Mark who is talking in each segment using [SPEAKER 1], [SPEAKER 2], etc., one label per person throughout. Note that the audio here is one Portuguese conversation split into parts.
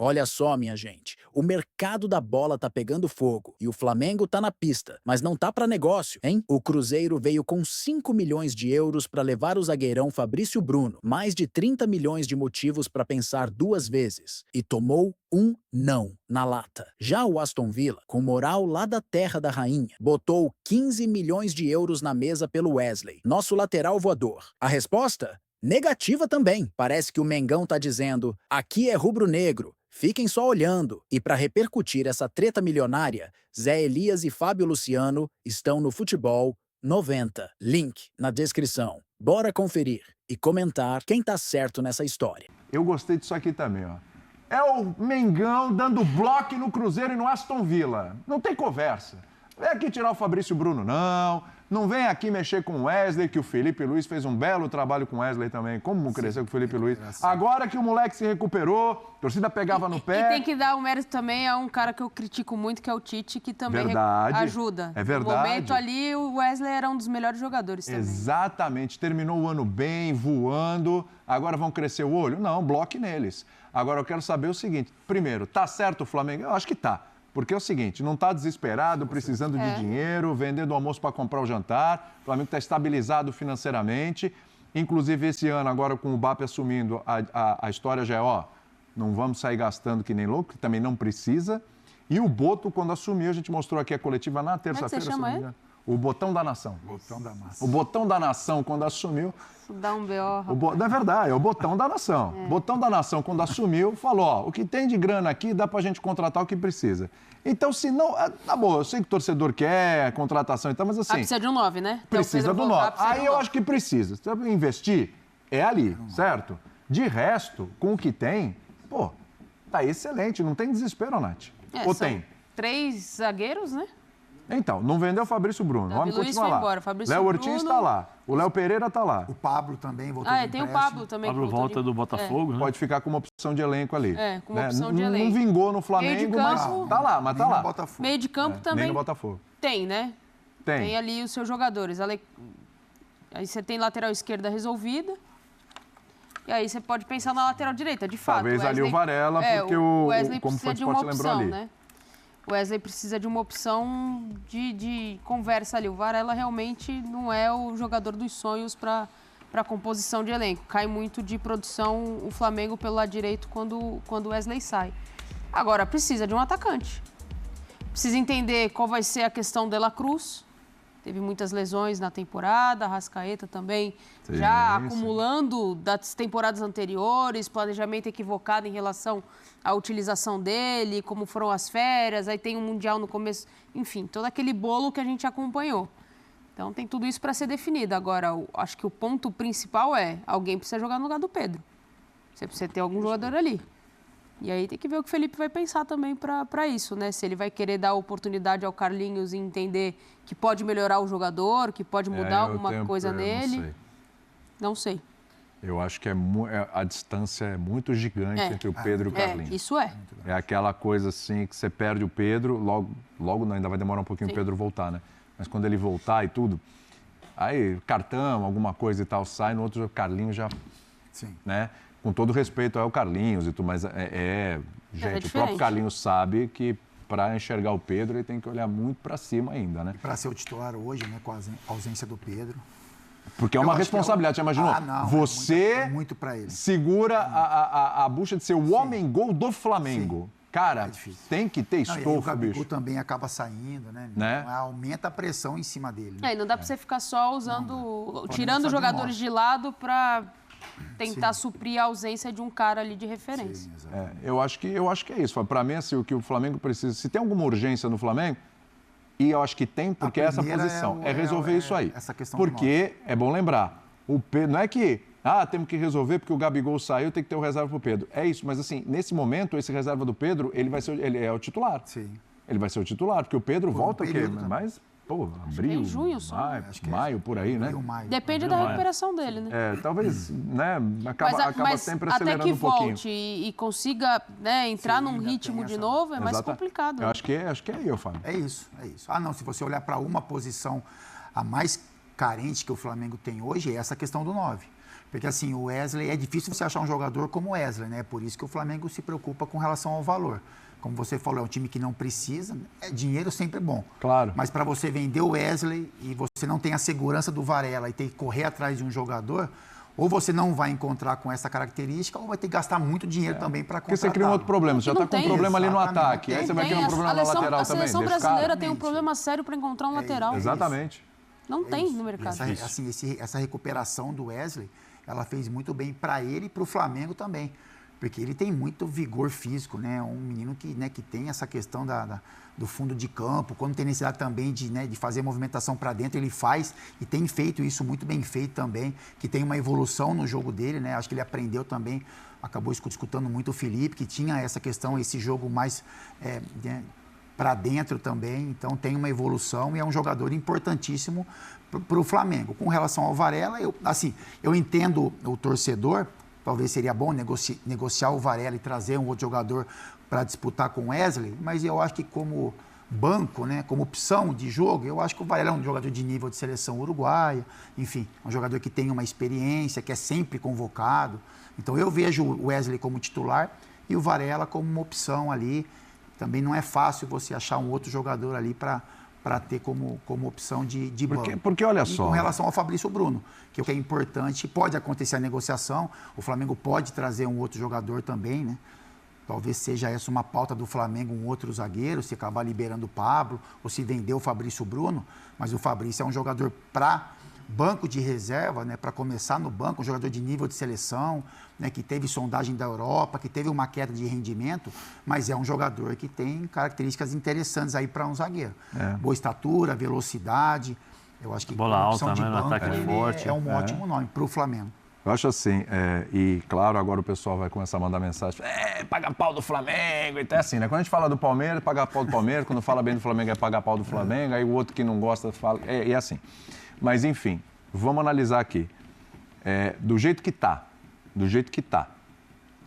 [SPEAKER 1] Olha só, minha gente, o mercado da bola tá pegando fogo e o Flamengo tá na pista, mas não tá pra negócio, hein? O Cruzeiro veio com 5 milhões de euros pra levar o zagueirão Fabrício Bruno, mais de 30 milhões de motivos pra pensar duas vezes, e tomou um não na lata. Já o Aston Villa, com moral lá da terra da rainha, botou 15 milhões de euros na mesa pelo Wesley, nosso lateral voador. A resposta? Negativa também. Parece que o Mengão tá dizendo: aqui é rubro-negro, fiquem só olhando. E para repercutir essa treta milionária, Zé Elias e Fábio Luciano estão no Futebol 90. Link na descrição. Bora conferir e comentar quem tá certo nessa história.
[SPEAKER 2] Eu gostei disso aqui também, ó. É o Mengão dando bloco no Cruzeiro e no Aston Villa. Não tem conversa. Vem aqui tirar o Fabrício Bruno, não. Não vem aqui mexer com o Wesley, que o Felipe Luiz fez um belo trabalho com o Wesley também. Como cresceu com o Felipe Luiz. Agora que o moleque se recuperou, a torcida pegava no pé.
[SPEAKER 3] E tem que dar o mérito também a um cara que eu critico muito, que é o Tite, que também ajuda.
[SPEAKER 2] É verdade.
[SPEAKER 3] No momento ali, o Wesley era um dos melhores jogadores também.
[SPEAKER 2] Exatamente. Terminou o ano bem, voando. Agora vão crescer o olho? Não, bloque neles. Agora eu quero saber o seguinte. Primeiro, tá certo o Flamengo? Eu acho que tá. Porque é o seguinte, não está desesperado, precisando de dinheiro, vendendo o almoço para comprar o jantar. O Flamengo está estabilizado financeiramente. Inclusive, esse ano, agora com o BAP assumindo, a história já é, ó, não vamos sair gastando que nem louco, que também não precisa. E o Boto, quando assumiu, a gente mostrou aqui a coletiva na terça-feira.
[SPEAKER 3] Como é que você chama ele?
[SPEAKER 2] O Botão da Nação.
[SPEAKER 4] Botão da Massa.
[SPEAKER 2] O Botão da Nação, quando assumiu...
[SPEAKER 3] Dá um B.O.
[SPEAKER 2] Não é verdade, é o Botão da Nação. O Botão da Nação, quando assumiu, falou, ó, o que tem de grana aqui, dá pra gente contratar o que precisa. Então, se não... Tá bom, eu sei que o torcedor quer contratação e tal, mas assim...
[SPEAKER 3] precisa de um 9, né?
[SPEAKER 2] Precisa do 9. Aí eu acho que precisa. Se você investir, é ali, certo? De resto, com o que tem, pô, tá excelente, não tem desespero, Nath. Ou tem?
[SPEAKER 3] 3 zagueiros, né?
[SPEAKER 2] Então, não vendeu o Fabrício Bruno.
[SPEAKER 3] Davi Luiz foi embora.
[SPEAKER 2] Léo Ortiz está lá. O Léo Pereira está lá.
[SPEAKER 4] O Pablo também voltou de
[SPEAKER 3] tem o
[SPEAKER 4] empréstimo.
[SPEAKER 3] Pablo também.
[SPEAKER 5] Pablo volta do Botafogo, né?
[SPEAKER 2] Pode ficar com uma opção de elenco ali.
[SPEAKER 3] Com uma opção de elenco.
[SPEAKER 2] Não vingou no Flamengo, mas tá lá, mas tá lá.
[SPEAKER 3] Meio de campo também.
[SPEAKER 2] Nem no Botafogo.
[SPEAKER 3] Tem, né?
[SPEAKER 2] Tem.
[SPEAKER 3] Tem ali os seus jogadores. Aí você tem lateral esquerda resolvida. E aí você pode pensar na lateral direita, de fato.
[SPEAKER 2] Talvez ali o Varela, porque o
[SPEAKER 3] Wesley
[SPEAKER 2] como
[SPEAKER 3] precisa
[SPEAKER 2] foi
[SPEAKER 3] de uma
[SPEAKER 2] lembrou
[SPEAKER 3] opção,
[SPEAKER 2] ali.
[SPEAKER 3] né? O Wesley precisa de uma opção de conversa ali. O Varela realmente não é o jogador dos sonhos para a composição de elenco. Cai muito de produção o Flamengo pelo lado direito quando o Wesley sai. Agora, precisa de um atacante. Precisa entender qual vai ser a questão de La Cruz. Teve muitas lesões na temporada, a Arrascaeta também já acumulando das temporadas anteriores, planejamento equivocado em relação à utilização dele, como foram as férias, aí tem um Mundial no começo, enfim, todo aquele bolo que a gente acompanhou. Então tem tudo isso para ser definido. Agora, acho que o ponto principal é alguém precisa jogar no lugar do Pedro. Você precisa ter algum jogador ali. E aí tem que ver o que o Felipe vai pensar também para isso, né? Se ele vai querer dar oportunidade ao Carlinhos e entender que pode melhorar o jogador, que pode mudar alguma coisa nele. Não sei.
[SPEAKER 2] Eu acho que a distância é muito gigante entre o Pedro e o Carlinhos.
[SPEAKER 3] Isso é.
[SPEAKER 2] É aquela coisa assim que você perde o Pedro, logo não, ainda vai demorar um pouquinho o Pedro voltar, né? Mas quando ele voltar e tudo, aí cartão, alguma coisa e tal, sai, no outro o Carlinhos já...
[SPEAKER 4] Sim.
[SPEAKER 2] Né? Com todo respeito ao Carlinhos e tudo, mas gente, o próprio Carlinhos sabe que para enxergar o Pedro ele tem que olhar muito para cima ainda, né?
[SPEAKER 4] E para ser o titular hoje, né, com a ausência do Pedro.
[SPEAKER 2] Porque é uma responsabilidade, você imaginou?
[SPEAKER 4] Não,
[SPEAKER 2] você
[SPEAKER 4] muito para ele.
[SPEAKER 2] segura a bucha de ser o homem-gol do Flamengo. Sim. Cara, tem que ter estofo,
[SPEAKER 4] o Gabigol
[SPEAKER 2] bicho.
[SPEAKER 4] também acaba saindo, né? Aumenta a pressão em cima dele.
[SPEAKER 3] Né? Não dá para você ficar só usando, tirando os jogadores de lado para tentar suprir a ausência de um cara ali de referência.
[SPEAKER 4] Sim,
[SPEAKER 2] eu acho que é isso. Para mim, assim, o que o Flamengo precisa... Se tem alguma urgência no Flamengo, e eu acho que tem, porque essa posição é resolver isso aí.
[SPEAKER 4] Essa questão
[SPEAKER 2] porque, é bom lembrar, o Pedro, não é que... temos que resolver porque o Gabigol saiu, tem que ter o reserva para o Pedro. É isso, mas assim, nesse momento, esse reserva do Pedro, ele é o titular.
[SPEAKER 4] Sim.
[SPEAKER 2] Ele vai ser o titular, porque o Pedro volta o quê? Mas, abril,
[SPEAKER 3] em junho só.
[SPEAKER 2] maio, por aí, né?
[SPEAKER 3] Depende da recuperação dele, né?
[SPEAKER 2] Talvez, né, acaba sempre acelerando um pouquinho.
[SPEAKER 3] Até que volte e consiga, né, entrar num ritmo de novo, é mais complicado.
[SPEAKER 2] Eu acho que é aí, eu falo.
[SPEAKER 4] É isso. Não, se você olhar para uma posição a mais carente que o Flamengo tem hoje, é essa questão do 9. Porque assim, o Wesley, é difícil você achar um jogador como o Wesley, né? Por isso que o Flamengo se preocupa com relação ao valor. Como você falou, é um time que não precisa, dinheiro sempre é bom.
[SPEAKER 2] Claro.
[SPEAKER 4] Mas para você vender o Wesley e você não tem a segurança do Varela e ter que correr atrás de um jogador, ou você não vai encontrar com essa característica, ou vai ter que gastar muito dinheiro também para contratar.
[SPEAKER 2] Porque você cria um outro problema, você já está com um problema ali no ataque, aí você vai criar um problema na lateral também.
[SPEAKER 3] A seleção brasileira tem um problema sério para encontrar um lateral.
[SPEAKER 2] Exatamente.
[SPEAKER 3] Não tem no mercado.
[SPEAKER 4] Essa recuperação do Wesley, ela fez muito bem para ele e para o Flamengo também. Porque ele tem muito vigor físico, né? Um menino que tem essa questão do fundo de campo, quando tem necessidade também de fazer movimentação para dentro, ele faz e tem feito isso muito bem feito também, que tem uma evolução no jogo dele, né? Acho que ele aprendeu também, acabou escutando muito o Felipe, que tinha essa questão, esse jogo mais para dentro também, então tem uma evolução e é um jogador importantíssimo para o Flamengo. Com relação ao Varela, eu entendo o torcedor, talvez seria bom negociar o Varela e trazer um outro jogador para disputar com o Wesley, mas eu acho que como banco, né, como opção de jogo, eu acho que o Varela é um jogador de nível de seleção uruguaia, enfim, um jogador que tem uma experiência, que é sempre convocado. Então eu vejo o Wesley como titular e o Varela como uma opção ali. Também não é fácil você achar um outro jogador ali para ter como opção de banco.
[SPEAKER 2] Porque olha só...
[SPEAKER 4] Com relação ao Fabrício Bruno, que é importante, pode acontecer a negociação, o Flamengo pode trazer um outro jogador também, né? Talvez seja essa uma pauta do Flamengo, um outro zagueiro, se acabar liberando o Pablo, ou se vender o Fabrício Bruno, mas o Fabrício é um jogador para banco de reserva, né, para começar no banco, um jogador de nível de seleção, né, que teve sondagem da Europa, que teve uma queda de rendimento, mas é um jogador que tem características interessantes aí para um zagueiro. Boa estatura, velocidade, eu acho que
[SPEAKER 5] bola alta,
[SPEAKER 4] de
[SPEAKER 5] né,
[SPEAKER 4] banco,
[SPEAKER 5] no ataque forte.
[SPEAKER 4] É um ótimo nome para o Flamengo.
[SPEAKER 2] Eu acho assim, e claro, agora o pessoal vai começar a mandar mensagem, paga pau do Flamengo, então é assim, né? Quando a gente fala do Palmeiras, paga pau do Palmeiras, quando fala bem do Flamengo é pagar pau do Flamengo, aí o outro que não gosta fala, é assim. Mas enfim, vamos analisar aqui, do jeito que tá,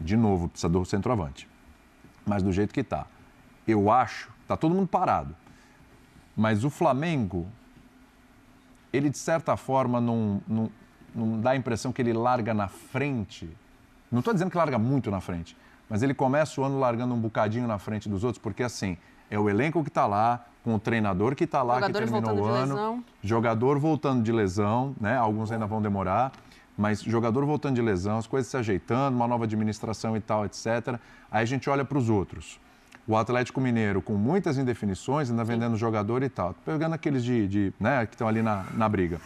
[SPEAKER 2] de novo, precisa do centroavante, mas do jeito que tá, eu acho, tá todo mundo parado, mas o Flamengo, ele de certa forma não dá a impressão que ele larga na frente. Não estou dizendo que larga muito na frente, mas ele começa o ano largando um bocadinho na frente dos outros, porque assim, é o elenco que está lá, com o treinador que está lá, que terminou o ano, jogador voltando de lesão, né? Alguns ainda vão demorar, mas jogador voltando de lesão, as coisas se ajeitando, uma nova administração e tal, etc. Aí a gente olha para os outros. O Atlético Mineiro com muitas indefinições, ainda vendendo jogador e tal. Pegando aqueles né, que estão ali na briga.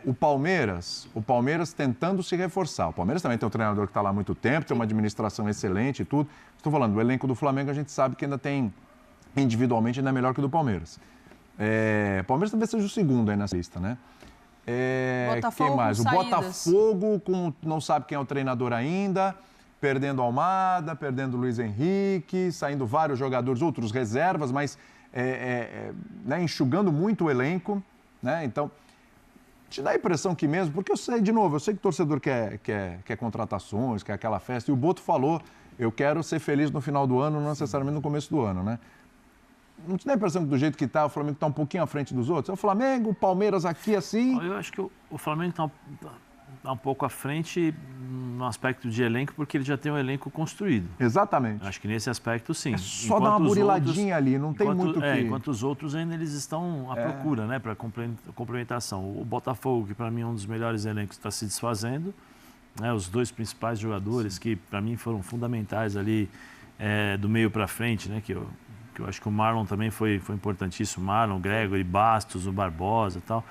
[SPEAKER 2] O Palmeiras tentando se reforçar. O Palmeiras também tem um treinador que está lá há muito tempo, tem uma administração excelente e tudo. Estou falando, do elenco do Flamengo a gente sabe que ainda tem, individualmente, ainda é melhor que o do Palmeiras. O Palmeiras talvez seja o segundo aí nessa lista, né?
[SPEAKER 3] Botafogo
[SPEAKER 2] quem mais? O
[SPEAKER 3] saídas.
[SPEAKER 2] Botafogo não sabe quem é o treinador ainda, perdendo Almada, perdendo Luiz Henrique, saindo vários jogadores, outros reservas, mas né, enxugando muito o elenco, né? Então, te dá a impressão que mesmo, porque eu sei que o torcedor quer contratações, quer aquela festa, e o Boto falou, eu quero ser feliz no final do ano, não necessariamente no começo do ano, né? Não te dá a impressão que do jeito que está, o Flamengo está um pouquinho à frente dos outros? É o Flamengo, o Palmeiras aqui assim...
[SPEAKER 5] Eu acho que o Flamengo está um pouco à frente no aspecto de elenco, porque ele já tem um elenco construído.
[SPEAKER 2] Exatamente.
[SPEAKER 5] Acho que nesse aspecto, sim.
[SPEAKER 2] É só dar uma buriladinha ali, não tem muito o que...
[SPEAKER 5] Enquanto os outros ainda eles estão à procura, né, para complementação. O Botafogo, que para mim é um dos melhores elencos, está se desfazendo. Né, os dois principais jogadores, que para mim foram fundamentais ali do meio para frente, né, que eu acho que o Marlon também foi importantíssimo. Marlon, Gregory, Bastos, o Barbosa e tal.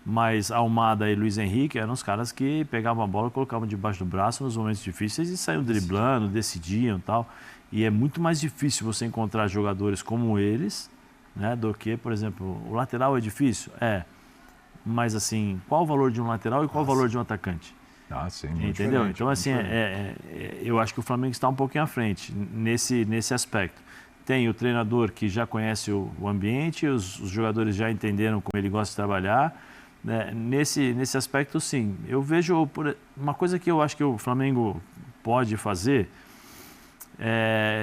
[SPEAKER 5] Mas Almada e Luiz Henrique eram os caras que pegavam a bola, colocavam debaixo do braço nos momentos difíceis e saíam driblando, decidiam e tal. E é muito mais difícil você encontrar jogadores como eles, né, do que, por exemplo, o lateral é difícil? Mas assim, qual o valor de um lateral e qual o valor de um atacante?
[SPEAKER 2] Sim,
[SPEAKER 5] entendeu? Então, assim, eu acho que o Flamengo está um pouquinho à frente nesse aspecto. Tem o treinador que já conhece o ambiente, os jogadores já entenderam como ele gosta de trabalhar. Né? Nesse aspecto, sim. Eu vejo uma coisa que eu acho que o Flamengo pode fazer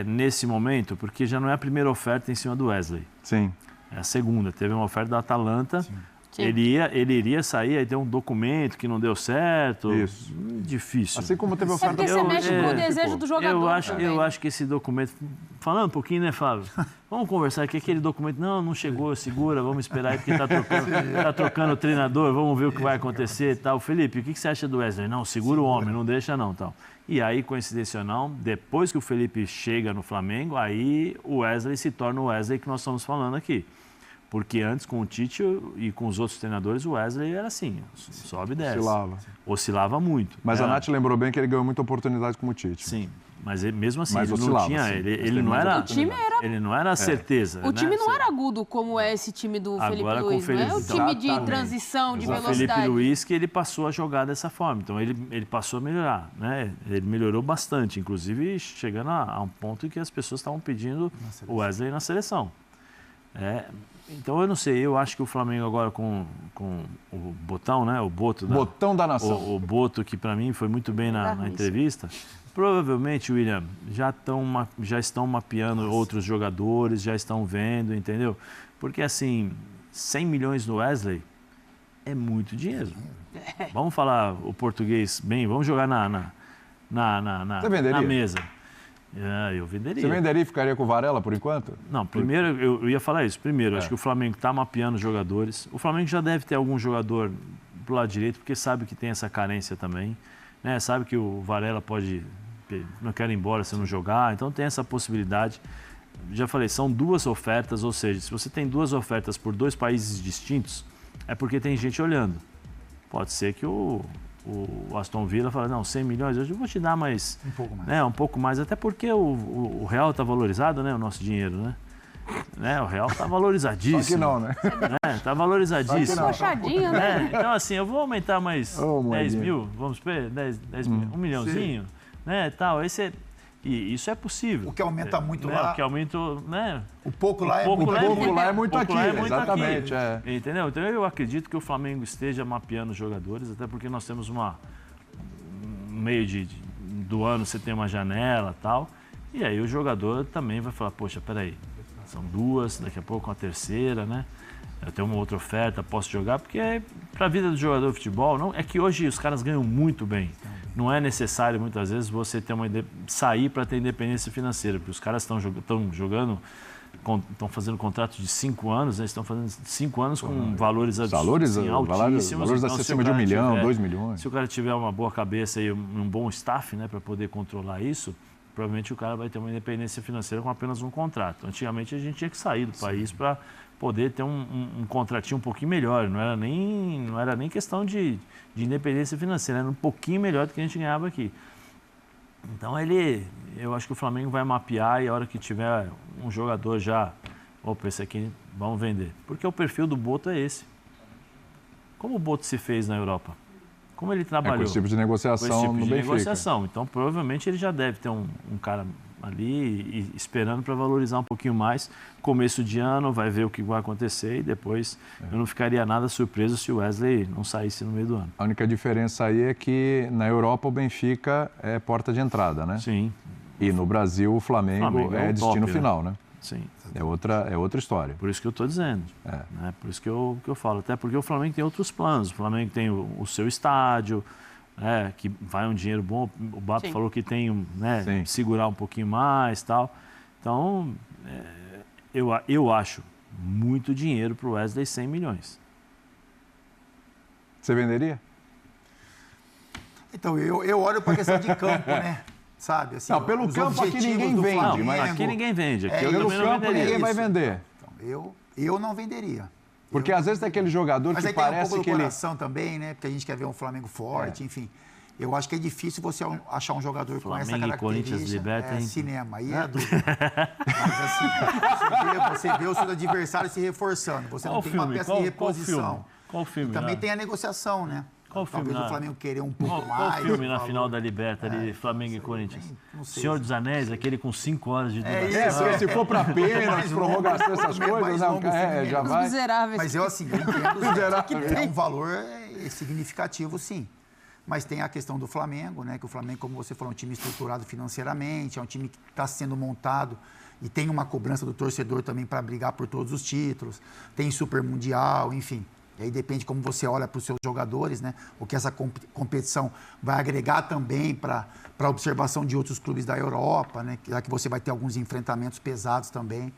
[SPEAKER 5] nesse momento, porque já não é a primeira oferta em cima do Wesley.
[SPEAKER 2] Sim.
[SPEAKER 5] É a segunda. Teve uma oferta da Atalanta. Sim. Ele iria sair, aí tem um documento que não deu certo.
[SPEAKER 2] Isso.
[SPEAKER 5] Difícil.
[SPEAKER 2] Assim como teve
[SPEAKER 3] É
[SPEAKER 2] oferta
[SPEAKER 3] porque você mexe com o desejo do jogador.
[SPEAKER 5] Eu acho que esse documento... Falando um pouquinho, né, Fábio? Vamos conversar aqui, aquele documento... Não chegou, segura, vamos esperar aí, porque tá trocando o treinador, vamos ver o que vai acontecer e tal. Felipe, o que você acha do Wesley? Não, segura o homem, não deixa não, tal. E aí, coincidência ou não, depois que o Felipe chega no Flamengo, aí o Wesley se torna o Wesley que nós estamos falando aqui. Porque antes, com o Tite e com os outros treinadores, o Wesley era assim, sobe e desce. Oscilava muito.
[SPEAKER 2] Mas a Nath lembrou bem que ele ganhou muita oportunidade como o Tite.
[SPEAKER 5] Sim, mas mesmo assim,
[SPEAKER 2] mas
[SPEAKER 5] ele
[SPEAKER 2] oscilava,
[SPEAKER 5] não tinha...
[SPEAKER 2] sim.
[SPEAKER 5] Ele não era...
[SPEAKER 3] O time era...
[SPEAKER 5] Ele não era certeza.
[SPEAKER 3] O time não era agudo como é esse time do Felipe Luiz. Não é o time de transição, de velocidade.
[SPEAKER 5] O Felipe Luiz que ele passou a jogar dessa forma. Então, ele passou a melhorar, né? Ele melhorou bastante, inclusive chegando a um ponto em que as pessoas estavam pedindo o Wesley na seleção. Então, eu não sei, eu acho que o Flamengo agora com o Botão, né? O Boto.
[SPEAKER 2] Botão da nação.
[SPEAKER 5] O Boto, que para mim foi muito bem na entrevista. Provavelmente, William, já estão mapeando outros jogadores, já estão vendo, entendeu? Porque, assim, 100 milhões no Wesley é muito dinheiro. Vamos falar o português bem, vamos jogar na mesa. Eu venderia.
[SPEAKER 2] Você venderia e ficaria com o Varela por enquanto?
[SPEAKER 5] Não, primeiro eu ia falar isso. Primeiro, acho que o Flamengo está mapeando jogadores. O Flamengo já deve ter algum jogador pro lado direito, porque sabe que tem essa carência também. Né? Sabe que o Varela não quer ir embora se não jogar, então tem essa possibilidade. Já falei, são 2 ofertas, ou seja, se você tem 2 ofertas por 2 países distintos, é porque tem gente olhando. Pode ser que o Aston Villa fala, não, 100 milhões, eu vou te dar mais...
[SPEAKER 4] Um pouco mais.
[SPEAKER 5] Né, um pouco mais, até porque o real está valorizado, né, o nosso dinheiro, né? O real está valorizadíssimo.
[SPEAKER 2] Só que não, né?
[SPEAKER 5] Está valorizadíssimo.
[SPEAKER 3] Puxadinho, né?
[SPEAKER 5] Então, assim, eu vou aumentar mais 10 mil, vamos ver, 10 mil, 1 milhãozinho, né, tal. E isso é possível.
[SPEAKER 4] O que aumenta muito
[SPEAKER 5] né?
[SPEAKER 4] lá...
[SPEAKER 5] O que aumenta, né?
[SPEAKER 4] O pouco lá é
[SPEAKER 2] muito aqui, exatamente.
[SPEAKER 5] Entendeu? Então, eu acredito que o Flamengo esteja mapeando os jogadores, até porque nós temos no meio do ano, você tem uma janela e tal, e aí o jogador também vai falar, poxa, peraí, são 2, daqui a pouco uma terceira, né? Eu tenho uma outra oferta, posso jogar, porque para a vida do jogador de futebol, não, é que hoje os caras ganham muito bem. Não é necessário, muitas vezes, você ter sair para ter independência financeira, porque os caras estão jogando, estão fazendo contratos de 5 anos, né? Estão fazendo 5 anos com valores altíssimos.
[SPEAKER 2] Valores acima de 1 milhão, 2 milhões.
[SPEAKER 5] Se o cara tiver uma boa cabeça e um bom staff, né, para poder controlar isso, provavelmente o cara vai ter uma independência financeira com apenas um contrato. Antigamente a gente tinha que sair do país para poder ter um contratinho um pouquinho melhor. Não era nem questão de independência financeira, era um pouquinho melhor do que a gente ganhava aqui. Então eu acho que o Flamengo vai mapear e a hora que tiver um jogador já, opa, esse aqui vamos vender. Porque o perfil do Boto é esse. Como o Boto se fez na Europa? Como ele trabalhou?
[SPEAKER 2] Com esse tipo de negociação no Benfica.
[SPEAKER 5] Então, provavelmente, ele já deve ter um cara ali esperando para valorizar um pouquinho mais. Começo de ano, vai ver o que vai acontecer e depois eu não ficaria nada surpreso se o Wesley não saísse no meio do ano.
[SPEAKER 2] A única diferença aí é que na Europa o Benfica é porta de entrada, né?
[SPEAKER 5] Sim.
[SPEAKER 2] E no Brasil o Flamengo é destino final, né?
[SPEAKER 5] Sim.
[SPEAKER 2] É outra história.
[SPEAKER 5] Por isso que eu estou dizendo. Né? Por isso que eu falo. Até porque o Flamengo tem outros planos. O Flamengo tem o seu estádio, que vai um dinheiro bom. O Bato falou que tem, né, segurar um pouquinho mais e tal. Então, eu acho muito dinheiro para o Wesley, 100 milhões.
[SPEAKER 2] Você venderia?
[SPEAKER 4] Então, eu olho para a questão de campo, né? Sabe? Assim,
[SPEAKER 2] não, pelo campo aqui ninguém vende.
[SPEAKER 4] Flamengo,
[SPEAKER 2] mas
[SPEAKER 5] aqui ninguém vende. Aqui
[SPEAKER 2] pelo campo ninguém vai vender.
[SPEAKER 4] Então, eu não venderia.
[SPEAKER 2] Porque às vezes tem aquele jogador
[SPEAKER 4] mas
[SPEAKER 2] que
[SPEAKER 4] aí tem
[SPEAKER 2] parece
[SPEAKER 4] um pouco
[SPEAKER 2] que
[SPEAKER 4] do coração também, né? Porque a gente quer ver um Flamengo forte, enfim. Eu acho que é difícil você achar um jogador
[SPEAKER 5] Flamengo
[SPEAKER 4] com essa característica.
[SPEAKER 5] Corinthians liberta,
[SPEAKER 4] cinema, aí é dúvida. Mas assim, você vê o seu adversário se reforçando. Você não tem uma peça de reposição.
[SPEAKER 5] Qual filme?
[SPEAKER 4] E também tem a negociação, né?
[SPEAKER 5] Qual filme?
[SPEAKER 4] Talvez o Flamengo querer um pouco mais.
[SPEAKER 5] Qual filme na final da Liberta ali, Flamengo e Corinthians? Senhor dos Anéis, aquele com 5 horas de duração.
[SPEAKER 2] Porque se for para pênalti, prorrogação, essas coisas, já vai.
[SPEAKER 3] Miseráveis.
[SPEAKER 4] Mas eu assim, eu entendo que é um valor significativo, sim. Mas tem a questão do Flamengo, né? Que o Flamengo, como você falou, é um time estruturado financeiramente, é um time que está sendo montado e tem uma cobrança do torcedor também para brigar por todos os títulos, tem Super Mundial, enfim. E aí depende como você olha para os seus jogadores, né? O que essa competição vai agregar também para a observação de outros clubes da Europa, né? Já que você vai ter alguns enfrentamentos pesados também.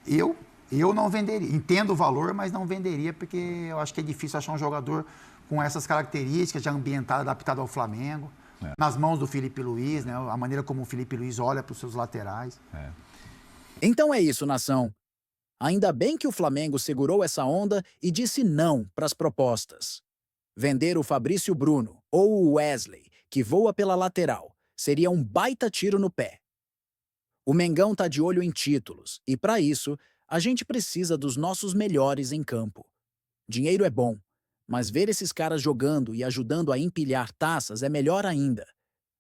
[SPEAKER 4] Eu não venderia. Entendo o valor, mas não venderia, porque eu acho que é difícil achar um jogador com essas características, já ambientado, adaptado ao Flamengo. Nas mãos do Felipe Luiz, né? A maneira como o Felipe Luiz olha para os seus laterais.
[SPEAKER 1] Então é isso, nação. Ainda bem que o Flamengo segurou essa onda e disse não para as propostas. Vender o Fabrício Bruno ou o Wesley, que voa pela lateral, seria um baita tiro no pé. O Mengão tá de olho em títulos e, para isso, a gente precisa dos nossos melhores em campo. Dinheiro é bom, mas ver esses caras jogando e ajudando a empilhar taças é melhor ainda.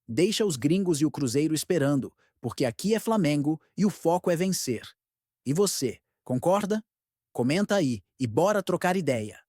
[SPEAKER 1] Deixa os gringos e o Cruzeiro esperando, porque aqui é Flamengo e o foco é vencer. E você, concorda? Comenta aí e bora trocar ideia.